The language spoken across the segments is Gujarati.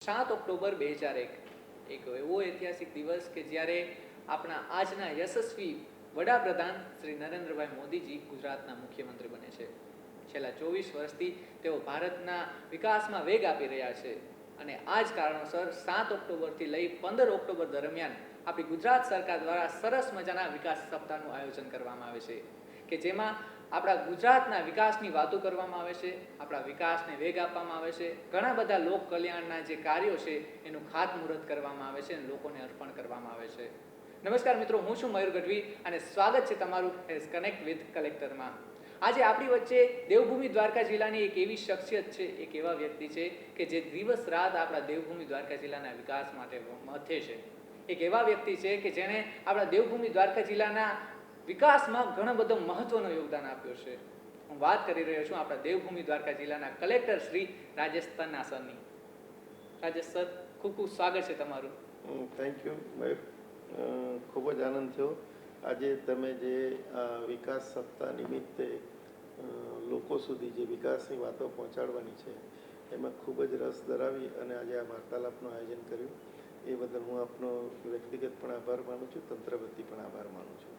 7 ઓક્ટોબર 2001 એક એવો ઐતિહાસિક દિવસ કે જ્યારે આપણા આજના યશસ્વી વડાપ્રધાન શ્રી નરેન્દ્રભાઈ મોદીજી ગુજરાતના મુખ્યમંત્રી બને છે. છેલ્લા 24 વર્ષથી તેઓ ભારતના વિકાસમાં વેગ આપી રહ્યા છે અને આ જ કારણોસર 7 ઓક્ટોબરથી લઈ 15 ઓક્ટોબર દરમિયાન આપણી ગુજરાત સરકાર દ્વારા સરસ મજાના વિકાસ સપ્તાહનું આયોજન કરવામાં આવે છે કે જેમાં આપણા ગુજરાતના વિકાસની વાતો કરવામાં આવે છે, આપણા વિકાસને વેગ આપવામાં આવે છે, ઘણા બધા લોક કલ્યાણના જે કાર્યો છે એનું ખાતમુહૂર્ત કરવામાં આવે છે અને લોકોને અર્પણ કરવામાં આવે છે. નમસ્કાર મિત્રો, હું છું મયુર ગઢવી અને સ્વાગત છે તમારું કનેક્ટ વિથ કલેક્ટરમાં. આજે આપણી વચ્ચે દેવભૂમિ દ્વારકા જિલ્લાની એક એવી શખ્સિયત છે, એક એવા વ્યક્તિ છે કે જે દિવસ રાત આપણા દેવભૂમિ દ્વારકા જિલ્લાના વિકાસ માટે મથે છે. એક એવા વ્યક્તિ છે કે જેણે આપણા દેવભૂમિ દ્વારકા જિલ્લાના વિકાસમાં ઘણો બધો મહત્વનું યોગદાન આપ્યું છે. હું વાત કરી રહ્યો છું આપણા દેવભૂમિ દ્વારકા જિલ્લાના કલેક્ટર શ્રી રાજેશ તન્ના સરની. રાજેશ સર, ખૂબ ખૂબ સ્વાગત છે તમારું. થેન્ક યુ મયુર. ખૂબ જ આનંદ થયો આજે તમે જે વિકાસ સપ્તાહ નિમિત્તે લોકો સુધી જે વિકાસની વાતો પહોંચાડવાની છે એમાં ખૂબ જ રસ ધરાવી અને આજે આ વાર્તાલાપનું આયોજન કર્યું એ બદલ હું આપનો વ્યક્તિગત પણ આભાર માનું છું, તંત્ર વતી પણ આભાર માનું છું.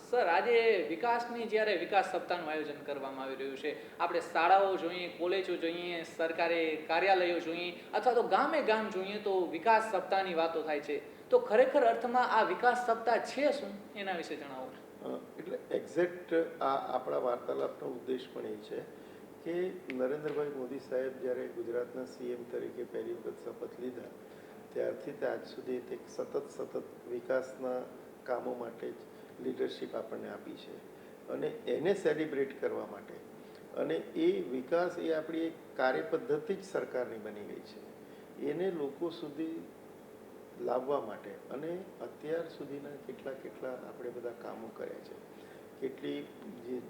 સર, આજે વિકાસની જ્યારે વિકાસ સપ્તાહનું આયોજન કરવામાં આવી રહ્યું છે, આપણે શાળાઓ જોઈએ, કોલેજો જોઈએ, સરકારી કાર્યાલયો જોઈએ અથવા તો ગામે ગામ જોઈએ તો વિકાસ સપ્તાહની વાતો થાય છે. તો ખરેખર અર્થમાં આ વિકાસ સપ્તાહ છે શું, એના વિશે જણાવો. એટલે એક્ઝેક્ટ આ આપણા વાર્તાલાપનો ઉદ્દેશ પણ એ છે કે નરેન્દ્રભાઈ મોદી સાહેબ જ્યારે ગુજરાતના સીએમ તરીકે પહેલી વખત શપથ લીધા ત્યારથી તે આજ સુધી તે સતત વિકાસના કામો માટે જ લીડરશિપ આપણને આપી છે અને એને સેલિબ્રેટ કરવા માટે અને એ વિકાસ એ આપણી એક કાર્યપદ્ધતિ જ સરકારની બની ગઈ છે. એને લોકો સુધી લાવવા માટે અને અત્યાર સુધીના કેટલા આપણે બધા કામો કર્યા છે, કેટલી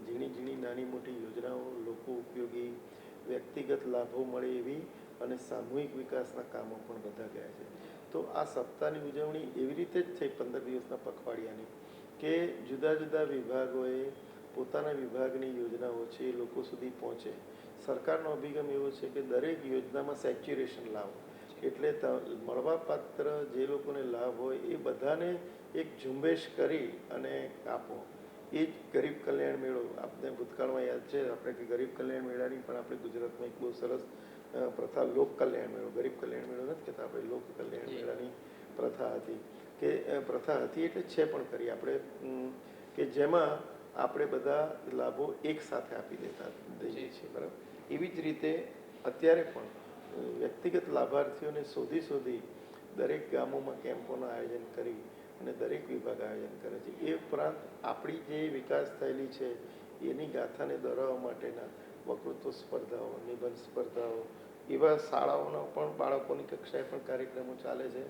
ઝીણી નાની મોટી યોજનાઓ લોકો ઉપયોગી, વ્યક્તિગત લાભો મળે એવી અને સામૂહિક વિકાસના કામો પણ બધા ગયા છે. તો આ સપ્તાહની ઉજવણી એવી રીતે જ થઈ 15 દિવસના પખવાડિયાની કે જુદા જુદા વિભાગોએ પોતાના વિભાગની યોજનાઓ છે એ લોકો સુધી પહોંચે. સરકારનો અભિગમ એવો છે કે દરેક યોજનામાં સેચ્યુરેશન લાવો, એટલે મળવાપાત્ર જે લોકોને લાભ હોય એ બધાને એક ઝુંબેશ કરી અને આપો. એ જ ગરીબ કલ્યાણ મેળો આપણે ભૂતકાળમાં યાદ છે, આપણે ગરીબ કલ્યાણ મેળાની પણ આપણે ગુજરાતમાં એક બહુ સરસ પ્રથા લોક કલ્યાણ મેળો, ગરીબ કલ્યાણ મેળો નથી કહેતા આપણે, લોક કલ્યાણ મેળાની પ્રથા હતી કે પ્રથા હતી એટલે છે પણ કરી આપણે કે જેમાં આપણે બધા લાભો એક સાથે આપી દઈએ છીએ, બરાબર. એવી જ રીતે અત્યારે પણ વ્યક્તિગત લાભાર્થીઓને શોધી દરેક ગામોમાં કેમ્પોનું આયોજન કરી અને દરેક વિભાગ આયોજન કરે છે. એ ઉપરાંત આપણી જે વિકાસ થયેલી છે એની ગાથાને દોરાવવા માટેના વક્તૃત્વ સ્પર્ધાઓ, નિબંધ સ્પર્ધાઓ, એવા શાળાઓના પણ બાળકોની કક્ષાએ પણ કાર્યક્રમો ચાલે છે.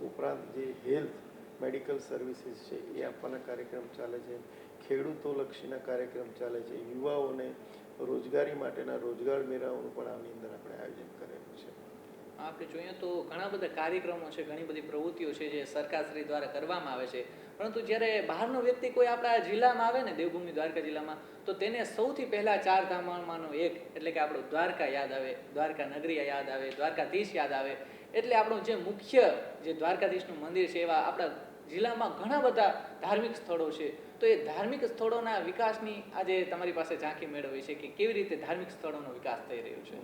ઉપરાંત જે હેલ્થ મેડિકલ સર્વિસીસ છે એ આપવાના કાર્યક્રમ ચાલે છે, ખેડૂતોલક્ષીના કાર્યક્રમ ચાલે છે, યુવાઓને રોજગારી માટેના રોજગાર મેળાઓનું પણ આની અંદર આપણે આયોજન કરેલું છે. આપણે જોઈએ તો ઘણા બધા કાર્યક્રમો છે, ઘણી બધી પ્રવૃત્તિઓ છે જે સરકારશ્રી દ્વારા કરવામાં આવે છે, પરંતુ જ્યારે બહારનો વ્યક્તિ કોઈ આપણા જિલ્લામાં આવે ને, દેવભૂમિ દ્વારકા જિલ્લામાં, તો તેને સૌથી પહેલાં 4 ધામમાંનો એક એટલે કે આપણું દ્વારકા યાદ આવે, દ્વારકા નગરી યાદ આવે, દ્વારકાધીશ યાદ આવે. એટલે આપણું જે મુખ્ય જે દ્વારકાધીશનું મંદિર છે એવા આપણા જિલ્લામાં ઘણા બધા ધાર્મિક સ્થળો છે. તો એ ધાર્મિક સ્થળોના વિકાસની આજે તમારી પાસે ઝાંખી મેળવી છે કે કેવી રીતે ધાર્મિક સ્થળોનો વિકાસ થઈ રહ્યો છે.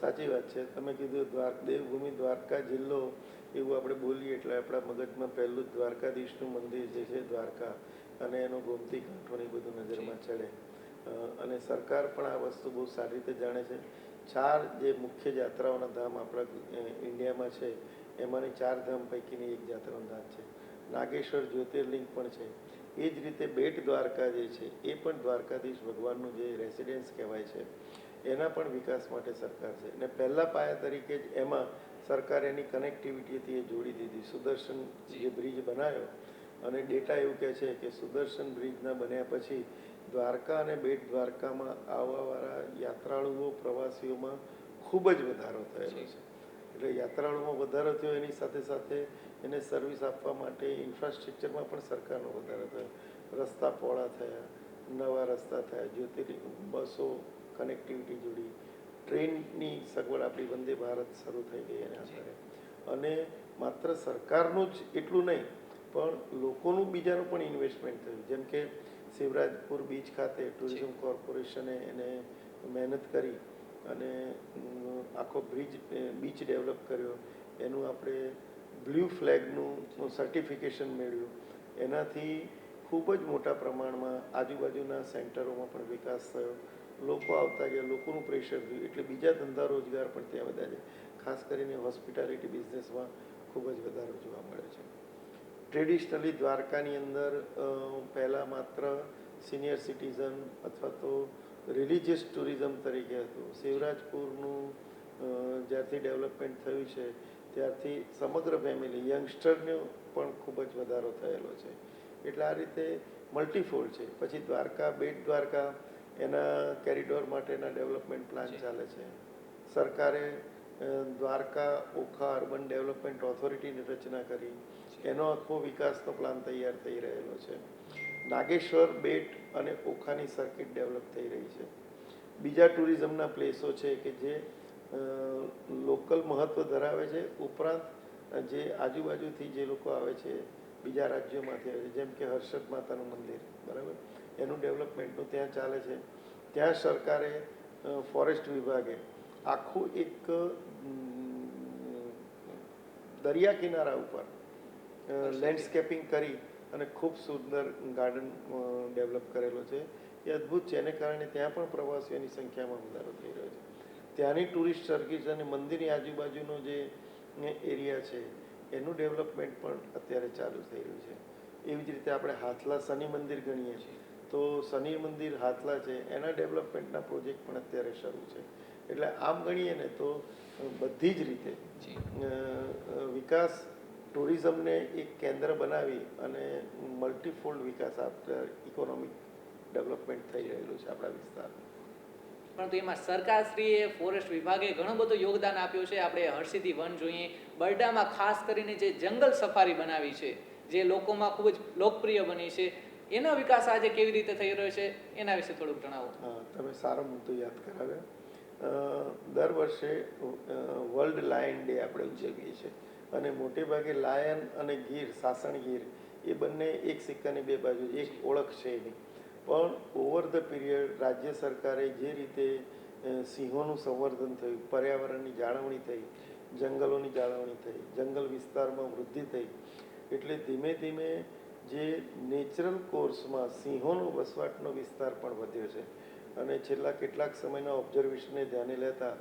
સાચી વાત છે. તમે કીધું દેવભૂમિ દ્વારકા જિલ્લો એવું આપણે બોલીએ એટલે આપણા મગજમાં પહેલું જ દ્વારકાધીશનું મંદિર જે છે દ્વારકા અને એનો ગોમતી કાંઠો ને બધું નજરમાં ચડે. અને સરકાર પણ આ વસ્તુ બહુ સારી રીતે જાણે છે. 4 જે મુખ્ય યાત્રાઓના ધામ આપણા ઇન્ડિયામાં છે એમાંની 4 ધામ પૈકીની એક યાત્રાનું ધામ છે. નાગેશ્વર જ્યોતિર્લિંગ પણ છે. એ જ રીતે બેટ દ્વારકા જે છે એ પણ દ્વારકાધીશ ભગવાનનું જે રેસિડેન્સ કહેવાય છે એના પણ વિકાસ માટે સરકાર છે. અને પહેલા પાયા તરીકે જ એમાં સરકાર એની કનેક્ટિવિટીથી એ જોડી દીધી. સુદર્શન જે બ્રિજ બનાવ્યો અને ડેટા એવું કહે છે કે સુદર્શન બ્રિજના બન્યા પછી દ્વારકા અને બેટ દ્વારકામાં આવવાવાળા યાત્રાળુઓ, પ્રવાસીઓમાં ખૂબ જ વધારો થયેલો છે. એટલે યાત્રાળુઓમાં વધારો થયો, એની સાથે એને સર્વિસ આપવા માટે ઇન્ફ્રાસ્ટ્રક્ચરમાં પણ સરકારનો વધારો થયો. રસ્તા પહોળા થયા, નવા રસ્તા થયા, જ્યોતિર્લિંગ બસો કનેક્ટિવિટી જોડી, ટ્રેનની સગવડ આપણી વંદે ભારત શરૂ થઈ ગઈ એના આધારે. અને માત્ર સરકારનું જ એટલું નહીં પણ લોકોનું બીજાનું પણ ઇન્વેસ્ટમેન્ટ થયું. જેમ કે શિવરાજપુર બીચ ખાતે ટુરિઝમ કોર્પોરેશને એને મહેનત કરી અને આખો બીચ ડેવલપ કર્યો. એનું આપણે બ્લુ ફ્લેગનું સર્ટિફિકેશન મેળવ્યું. એનાથી ખૂબ જ મોટા પ્રમાણમાં આજુબાજુના સેન્ટરોમાં પણ વિકાસ થયો. લોકો આવતા ગયા, લોકોનું પ્રેશર થયું એટલે બીજા ધંધા રોજગાર પણ ત્યાં વધ્યા છે. ખાસ કરીને હોસ્પિટાલિટી બિઝનેસમાં ખૂબ જ વધારો જોવા મળે છે. ટ્રેડિશનલી દ્વારકાની અંદર પહેલાં માત્ર સિનિયર સિટીઝન અથવા તો રિલિજિયસ ટુરિઝમ તરીકે હતું. શિવરાજપુરનું જ્યારથી ડેવલપમેન્ટ થયું છે ત્યારથી સમગ્ર ફેમિલી યંગસ્ટરનો પણ ખૂબ જ વધારો થયેલો છે. એટલે આ રીતે મલ્ટીફોલ્ડ છે. પછી દ્વારકા, બેટ દ્વારકા, એના કેરિડોર માટેના ડેવલપમેન્ટ પ્લાન ચાલે છે. સરકારે દ્વારકા ઓખા અર્બન ડેવલપમેન્ટ ઓથોરિટીની રચના કરી. એનો આખો વિકાસનો પ્લાન તૈયાર થઈ રહેલો છે. નાગેશ્વર, બેટ અને ઓખાની સર્કિટ ડેવલપ થઈ રહી છે. બીજા ટુરિઝમના પ્લેસો છે કે જે લોકલ મહત્ત્વ ધરાવે છે, ઉપરાંત જે આજુબાજુથી જે લોકો આવે છે બીજા રાજ્યોમાંથી આવે છે, જેમ કે હર્ષદ માતાનું મંદિર, બરાબર, એનું ડેવલપમેન્ટનું ત્યાં ચાલે છે. ત્યાં સરકારે ફોરેસ્ટ વિભાગે આખું એક દરિયા કિનારા ઉપર લેન્ડસ્કેપિંગ કરી અને ખૂબ સુંદર ગાર્ડન ડેવલપ કરેલો છે. એ અદ્ભુત છે. એને કારણે ત્યાં પણ પ્રવાસીઓની સંખ્યામાં વધારો થઈ રહ્યો છે. ત્યાંની ટુરિસ્ટ સર્વિસ અને મંદિરની આજુબાજુનો જે એરિયા છે એનું ડેવલપમેન્ટ પણ અત્યારે ચાલુ થઈ રહ્યું છે. એવી જ રીતે આપણે હાથલા શનિ મંદિર ગણીએ તો શનિ મંદિર હાથલા છે એના ડેવલપમેન્ટના પ્રોજેક્ટ પણ અત્યારે શરૂ છે. એટલે આમ ગણીએ ને તો બધી જ રીતે વિકાસ ટુરિઝમને એક કેન્દ્ર બનાવી અને મલ્ટીફોલ્ડ વિકાસ આપતા ઇકોનોમિક ડેવલપમેન્ટ થઈ રહેલું છે આપણા વિસ્તારમાં. પરંતુ એમાં સરકારશ્રીએ, ફોરેસ્ટ વિભાગે ઘણું બધું યોગદાન આપ્યું છે. આપણે હરસિદ્ધિ વન જોઈએ, બરડામાં ખાસ કરીને જે જંગલ સફારી બનાવી છે, જે લોકોમાં ખૂબ જ લોકપ્રિય બની છે, એનો વિકાસ આજે કેવી રીતે થઈ રહ્યો છે એના વિશે થોડુંક જણાવો. હા, તમે સારો મુદ્દો યાદ કરાવ્યો. દર વર્ષે વર્લ્ડ લાયન ડે આપણે ઉજવીએ છીએ અને મોટે ભાગે લાયન અને ગીર, સાસણ ગીર, એ બંને એક સિક્કાની બે બાજુ, એક ઓળખ છે એની. પણ ઓવર ધ પીરિયડ રાજ્ય સરકારે જે રીતે સિંહોનું સંવર્ધન થયું, પર્યાવરણની જાળવણી થઈ, જંગલોની જાળવણી થઈ, જંગલ વિસ્તારમાં વૃદ્ધિ થઈ, એટલે ધીમે ધીમે જે નેચરલ કોર્સમાં સિંહોનો વસવાટનો વિસ્તાર પણ વધ્યો છે. અને છેલ્લા કેટલાક સમયના ઓબ્ઝર્વેશનને ધ્યાને લેતા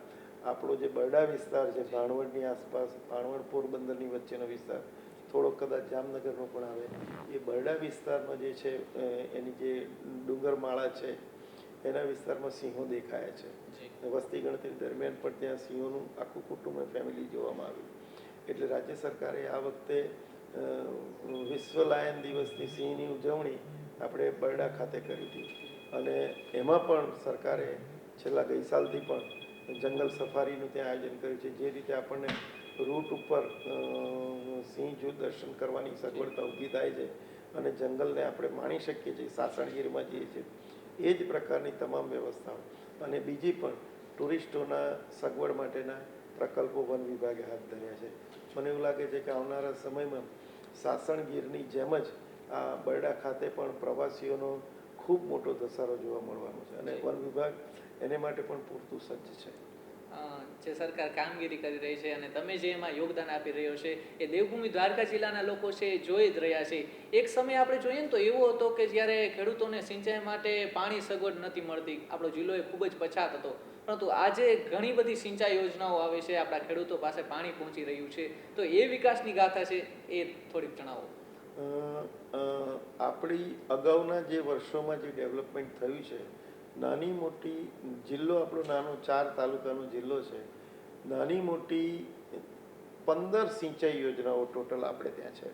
આપણો જે બરડા વિસ્તાર છે, ભાણવડની આસપાસ, ભાણવડ પોરબંદરની વચ્ચેનો વિસ્તાર, થોડોક કદાચ જામનગરનો પણ આવે, એ બરડા વિસ્તારમાં જે છે એની જે ડુંગરમાળા છે એના વિસ્તારમાં સિંહો દેખાયા છે. વસ્તી ગણતરી દરમિયાન પણ ત્યાં સિંહોનું આખું કુટુંબ ફેમિલી જોવામાં આવ્યું. એટલે રાજ્ય સરકારે આ વખતે વિશ્વ લાયન દિવસની સિંહની ઉજવણી આપણે બરડા ખાતે કરી હતી. અને એમાં પણ સરકારે છેલ્લા ગઈ સાલથી પણ જંગલ સફારીનું ત્યાં આયોજન કર્યું છે. જે રીતે આપણને રૂટ ઉપર સિંહ જો દર્શન કરવાની સગવડતા ઊભી થાય છે અને જંગલને આપણે માણી શકીએ છીએ, સાસણગીરમાં જઈએ છીએ, એ જ પ્રકારની તમામ વ્યવસ્થાઓ અને બીજી પણ ટુરિસ્ટોના સગવડ માટેના પ્રકલ્પો વન વિભાગે હાથ ધર્યા છે. મને એવું લાગે છે કે આવનારા સમયમાં સાસણગીરની જેમ જ આ બરડા ખાતે પણ પ્રવાસીઓનો ખૂબ મોટો ધસારો જોવા મળવાનો છે અને વન વિભાગ એને માટે પણ પૂરતું સજ્જ છે. જે સરકાર કામગીરી કરી રહી છે અને તમે જે એમાં યોગદાન આપી રહ્યો છે એ દેવભૂમિ દ્વારકા જિલ્લાના લોકો છે એ જોઈ જ રહ્યા છે. એક સમય આપણે જોઈએ ને તો એવો હતો કે જ્યારે ખેડૂતોને સિંચાઈ માટે પાણી સગવડ નથી મળતી, આપણો જિલ્લો એ ખૂબ જ પછાત હતો. પરંતુ આજે ઘણી બધી સિંચાઈ યોજનાઓ આવે છે, આપણા ખેડૂતો પાસે પાણી પહોંચી રહ્યું છે. તો એ વિકાસની ગાથા છે એ થોડીક જણાવો. આપણી અગાઉના જે વર્ષોમાં જે ડેવલપમેન્ટ થયું છે, નાની મોટી જિલ્લો આપણો નાનો 4 તાલુકાનો જિલ્લો છે, નાની મોટી 15 સિંચાઈ યોજનાઓ ટોટલ આપણે ત્યાં છે.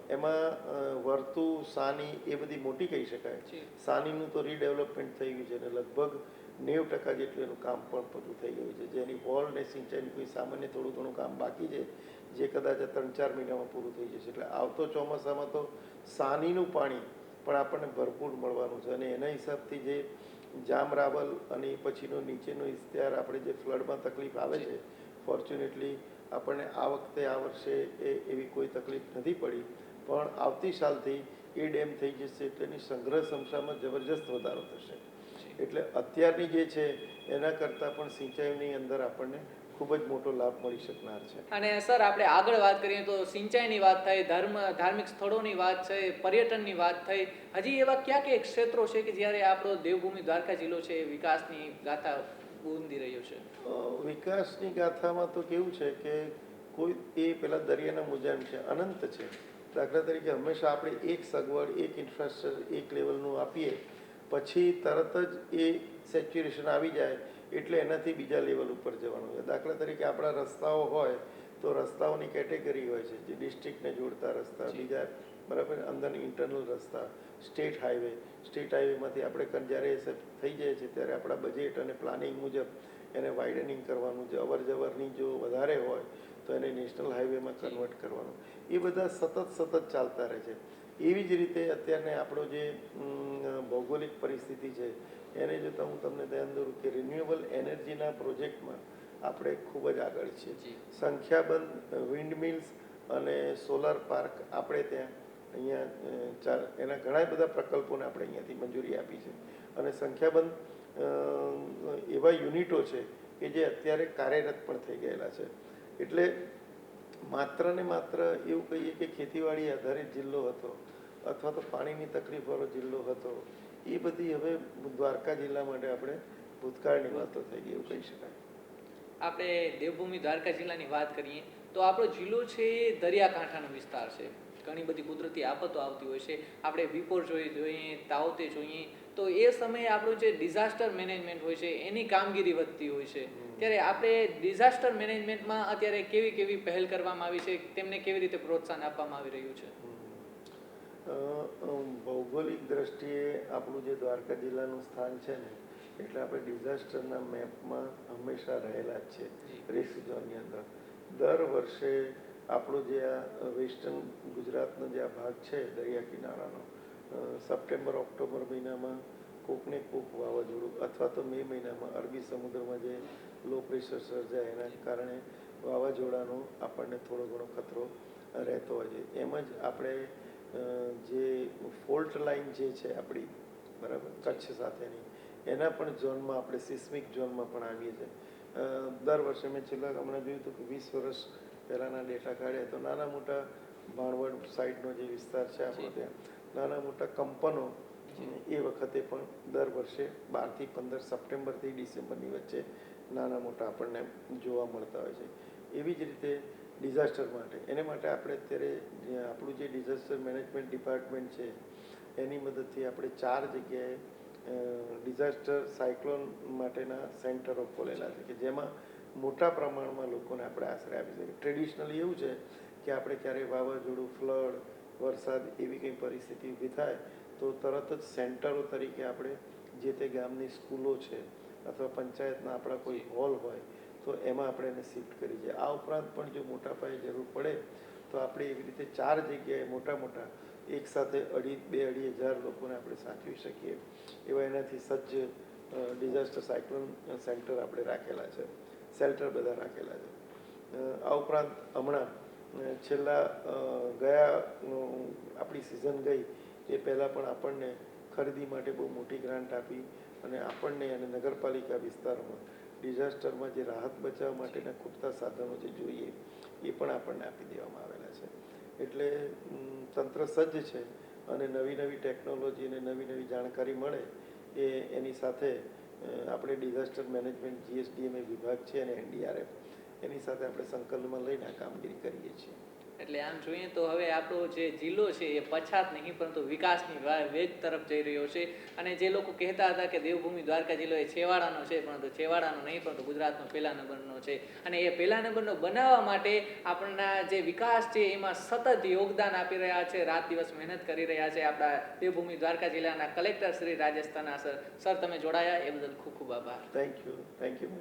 એમાં વર્તુ, સાની એ બધી મોટી કહી શકાય. સાનીનું તો રીડેવલપમેન્ટ થઈ ગયું છે અને લગભગ 90% જેટલું એનું કામ પણ પૂરું થઈ ગયું છે. જેની વોલ ને સિંચાઈનું કોઈ સામાન્ય થોડું ઘણું કામ બાકી છે, જે કદાચ 3-4 મહિનામાં પૂરું થઈ જશે. એટલે આવતો ચોમાસામાં તો સાનીનું પાણી પણ આપણને ભરપૂર મળવાનું છે અને એના હિસાબથી જે જામ રાવલ અને એ પછીનો નીચેનો ઇશ્તિહાર આપણે જે ફ્લડમાં તકલીફ આવે છે, ફોર્ચ્યુનેટલી આપણને આ વર્ષે એવી કોઈ તકલીફ નથી પડી, પણ આવતી સાલથી એ ડેમ થઈ જશે એટલે એની સંગ્રહ ક્ષમતામાં જબરજસ્ત વધારો થશે. એટલે અત્યારની જે છે એના કરતાં પણ સિંચાઈની અંદર આપણને ખૂબ જ મોટો લાભ મળી શકનાર છે. અને સર આપણે આગળ વાત કરીએ તો સિંચાઈની વાત થઈ, ધાર્મિક સ્થળોની વાત થઈ, પર્યટનની વાત થઈ, હજી એવા ક્યાં ક્યાં ક્ષેત્રો છે કે જ્યારે આપણો દેવભૂમિ દ્વારકા જિલ્લો છે એ વિકાસની ગાથા ગુંદી રહ્યો છે? વિકાસની ગાથામાં તો કેવું છે કે કોઈ એ પેલા દરિયાના મુજામ છે, અનંત છે. દાખલા તરીકે હંમેશા આપણે એક સગવડ, એક ઇન્ફ્રાસ્ટ્રક્ચર એક લેવલનું આપીએ, પછી તરત જ એ સેચ્યુરેશન આવી જાય એટલે એનાથી બીજા લેવલ ઉપર જવાનું છે. દાખલા તરીકે આપણા રસ્તાઓ હોય તો રસ્તાઓની કેટેગરી હોય છે, જે ડિસ્ટ્રિક્ટને જોડતા રસ્તા, બીજા બરાબર અંદરની ઇન્ટરનલ રસ્તા, સ્ટેટ હાઈવેમાંથી આપણે જ્યારે થઈ જાય છે ત્યારે આપણા બજેટ અને પ્લાનિંગ મુજબ એને વાઇડનિંગ કરવાનું છે. અવર જવરની જો વધારે હોય તો એને નેશનલ હાઈવેમાં કન્વર્ટ કરવાનું. એ બધા સતત ચાલતા રહે છે. એવી જ રીતે અત્યારને આપણો જે ભૌગોલિક પરિસ્થિતિ છે એને જોતાં હું તમને ધ્યાન દોરું કે રિન્યુએબલ એનર્જીના પ્રોજેક્ટમાં આપણે ખૂબ જ આગળ છીએ. સંખ્યાબંધ વિન્ડ મિલ્સ અને સોલાર પાર્ક આપણે ત્યાં અહીંયા એના ઘણા બધા પ્રકલ્પોને આપણે અહીંયાથી મંજૂરી આપી છે અને સંખ્યાબંધ એવા યુનિટો છે કે જે અત્યારે કાર્યરત પણ થઈ ગયેલા છે. એટલે માત્ર ને માત્ર એવું કહીએ કે ખેતીવાડી આધારિત જિલ્લો હતો અથવા તો પાણીની તકલીફવાળો જિલ્લો હતો, એ બધી હવે દ્વારકા જિલ્લા માટે આપણે ભૂતકાળની વાતો થઈ ગઈ એવું કહી શકાય. આપણે દેવભૂમિ દ્વારકા જિલ્લાની વાત કરીએ તો આપણો જિલ્લો છે એ દરિયાકાંઠાનો વિસ્તાર છે. ઘણી બધી કુદરતી આફતો આવતી હોય છે. આપણે વિપોર જોઈએ, તાવતે જોઈએ તો એ સમયે આપણું જે ડિઝાસ્ટર મેનેજમેન્ટ હોય છે એની કામગીરી વધતી હોય છે. ત્યારે આપણે ડિઝાસ્ટર મેનેજમેન્ટમાં અત્યારે કેવી કેવી પહેલ કરવામાં આવી છે, તેમને કેવી રીતે પ્રોત્સાહન આપવામાં આવી રહ્યું છે? ભૌગોલિક દ્રષ્ટિએ આપણું જે દ્વારકા જિલ્લાનું સ્થાન છે ને, એટલે આપણે ડિઝાસ્ટરના મેપમાં હંમેશા રહેલા જ છે. રિસ્ક ઝોનની અંદર દર વર્ષે આપણો જે આ વેસ્ટર્ન ગુજરાતનો જે આ ભાગ છે દરિયા કિનારાનો, સપ્ટેમ્બર ઓક્ટોબર મહિનામાં કોકને કોક વાવાઝોડું અથવા તો મે મહિનામાં અરબી સમુદ્રમાં જે લો પ્રેશર સર્જાય એના કારણે વાવાઝોડાનો આપણને થોડો ઘણો ખતરો રહેતો હોય છે. એમ જ આપણે જે ફોલ્ટ લાઈન જે છે આપણી બરાબર કચ્છ સાથેની, એના પણ ઝોનમાં આપણે સિસ્મિક ઝોનમાં પણ આવીએ છીએ. દર વર્ષે મેં છેલ્લા હમણાં જોયું હતું કે 20 વર્ષ પહેલાંના ડેટા કાઢ્યા તો નાના મોટા ભાણવડ સાઈડનો જે વિસ્તાર છે આપણો, ત્યાં નાના મોટા કંપનો એ વખતે પણ દર વર્ષે 12 થી 15 સપ્ટેમ્બરથી ડિસેમ્બરની વચ્ચે નાના મોટા આપણને જોવા મળતા હોય છે. એવી જ રીતે ડિઝાસ્ટર માટે એને માટે આપણે અત્યારે આપણું જે ડિઝાસ્ટર મેનેજમેન્ટ ડિપાર્ટમેન્ટ છે એની મદદથી આપણે 4 જગ્યાએ ડિઝાસ્ટર સાયક્લોન માટેના સેન્ટરો ખોલેલા છે કે જેમાં મોટા પ્રમાણમાં લોકોને આપણે આશ્રય આપી શકીએ. ટ્રેડિશનલી એવું છે કે આપણે ક્યારેય વાવાઝોડું, ફ્લડ, વરસાદ એવી કંઈ પરિસ્થિતિ ઊભી થાય તો તરત જ સેન્ટરો તરીકે આપણે જે તે ગામની સ્કૂલો છે અથવા પંચાયતના આપણા કોઈ હોલ હોય તો એમાં આપણે એને શિફ્ટ કરી છે. આ ઉપરાંત પણ જો મોટા પાયે જરૂર પડે તો આપણે એવી રીતે 4 જગ્યાએ મોટા એક સાથે 2,500 લોકોને આપણે સાચવી શકીએ એવા એનાથી સજ્જ ડિઝાસ્ટર સાયક્લોન સેન્ટર આપણે રાખેલા છે, શેલ્ટર બધા રાખેલા છે. આ ઉપરાંત હમણાં છેલ્લા ગયા આપણી સિઝન ગઈ એ પહેલાં પણ આપણને ખરીદી માટે બહુ મોટી ગ્રાન્ટ આપી અને આપણને અને નગરપાલિકા વિસ્તારોમાં ડિઝાસ્ટરમાં જે રાહત બચાવ માટેના ખૂટતા સાધનો જે જોઈએ એ પણ આપણને આપી દેવામાં આવેલા છે. એટલે તંત્ર સજ્જ છે અને નવી ટેકનોલોજી અને નવી જાણકારી મળે એની સાથે આપણે ડિઝાસ્ટર મેનેજમેન્ટ GSDMA વિભાગ છે અને NDRF એની સાથે આપણે સંકલનમાં લઈને આ કામગીરી કરીએ છીએ. એટલે આમ જોઈએ તો હવે આપણો જે જિલ્લો છે એ પછાત નહીં પરંતુ વિકાસની વેગ તરફ જઈ રહ્યો છે. અને જે લોકો કહેતા હતા કે દેવભૂમિ દ્વારકા જિલ્લો એ છેવાડાનો છે, પરંતુ છેવાડાનો નહીં પરંતુ ગુજરાતનો પહેલા નંબરનો છે. અને એ પહેલા નંબરનો બનાવવા માટે આપણા જે વિકાસ છે એમાં સતત યોગદાન આપી રહ્યા છે, રાત દિવસ મહેનત કરી રહ્યા છે આપણા દેવભૂમિ દ્વારકા જિલ્લાના કલેક્ટર શ્રી રાજેશ તના સર. તમે જોડાયા એ બદલ ખૂબ ખૂબ આભાર. Thank you.